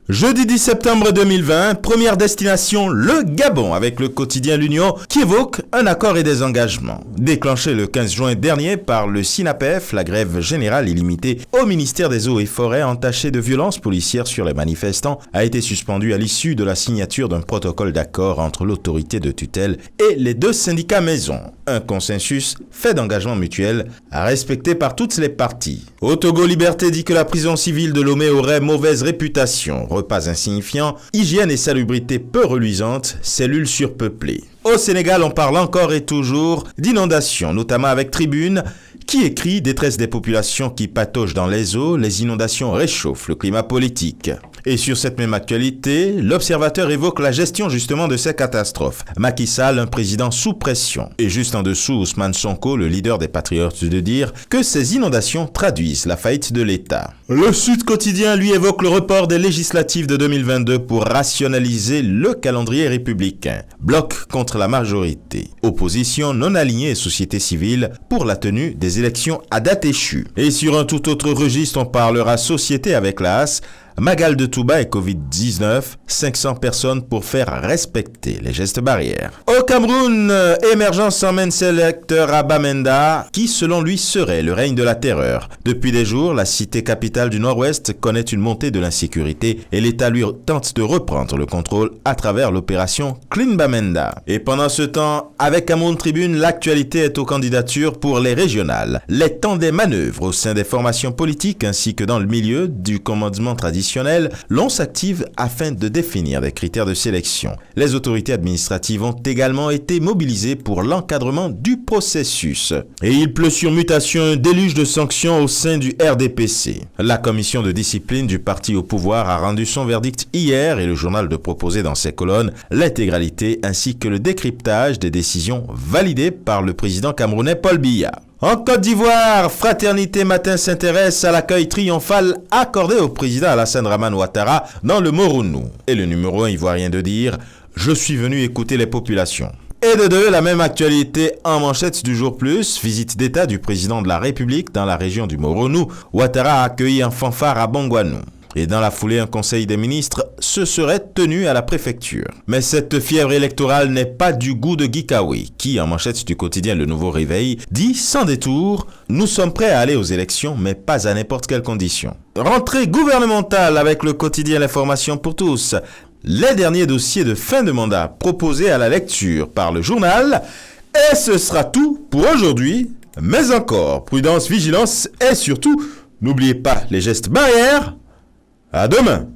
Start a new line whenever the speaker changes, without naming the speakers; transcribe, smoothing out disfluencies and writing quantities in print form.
Jeudi 10 septembre 2020, première destination, le Gabon, avec le quotidien L'Union qui évoque un accord et des engagements. Déclenché le 15 juin dernier par le SINAPEF, la grève générale illimitée au ministère des Eaux et Forêts entachée de violences policières sur les manifestants a été suspendue à l'issue de la signature d'un protocole d'accord entre l'autorité de tutelle et les deux syndicats maisons. Un consensus fait d'engagement mutuel à respecter par toutes les parties. Au Togo, Liberté dit que la prison civile de Lomé aurait mauvaise réputation. Repas insignifiants, hygiène et salubrité peu reluisantes, cellules surpeuplées. Au Sénégal, on parle encore et toujours d'inondations, notamment avec Tribune, qui écrit « Détresse des populations qui pataugent dans les eaux, les inondations réchauffent le climat politique ». Et sur cette même actualité, l'Observateur évoque la gestion justement de ces catastrophes. Macky Sall, un président sous pression. Et juste en dessous, Ousmane Sonko, le leader des Patriotes, de dire que ces inondations traduisent la faillite de l'État. Le Sud Quotidien, lui, évoque le report des législatives de 2022 pour rationaliser le calendrier républicain. Bloc contre la majorité. Opposition non alignée et société civile pour la tenue des élections à date échue. Et sur un tout autre registre, on parlera société avec la HAS, Magal de Touba et Covid-19, 500 personnes pour faire respecter les gestes barrières. Au Cameroun, émergence emmène sélecteur à Bamenda, qui selon lui serait le règne de la terreur. Depuis des jours, la cité capitale du Nord-Ouest connaît une montée de l'insécurité et l'État lui tente de reprendre le contrôle à travers l'opération Clean Bamenda. Et pendant ce temps, avec Cameroun Tribune, l'actualité est aux candidatures pour les régionales. Les temps des manœuvres au sein des formations politiques ainsi que dans le milieu du commandement traditionnel, l'on s'active afin de définir des critères de sélection. Les autorités administratives ont également été mobilisées pour l'encadrement du processus. Et il pleut sur mutation un déluge de sanctions au sein du RDPC. La commission de discipline du parti au pouvoir a rendu son verdict hier et le journal de proposer dans ses colonnes l'intégralité ainsi que le décryptage des décisions validées par le président camerounais Paul Biya. En Côte d'Ivoire, Fraternité Matin s'intéresse à l'accueil triomphal accordé au président Alassane Dramane Ouattara dans le Moronou. Et le numéro 1 ivoirien de dire « Je suis venu écouter les populations ». Et de deux, la même actualité en manchette du jour plus, visite d'État du président de la République dans la région du Moronou. Ouattara a accueilli en fanfare à Bangouanou. Et dans la foulée, un conseil des ministres se serait tenu à la préfecture. Mais cette fièvre électorale n'est pas du goût de Guy Kawi, qui, en manchette du quotidien Le Nouveau Réveil, dit sans détour « Nous sommes prêts à aller aux élections, mais pas à n'importe quelle condition ». Rentrée gouvernementale avec le quotidien L'Information pour tous. Les derniers dossiers de fin de mandat proposés à la lecture par le journal. Et ce sera tout pour aujourd'hui. Mais encore, prudence, vigilance et surtout, n'oubliez pas les gestes barrières. À demain!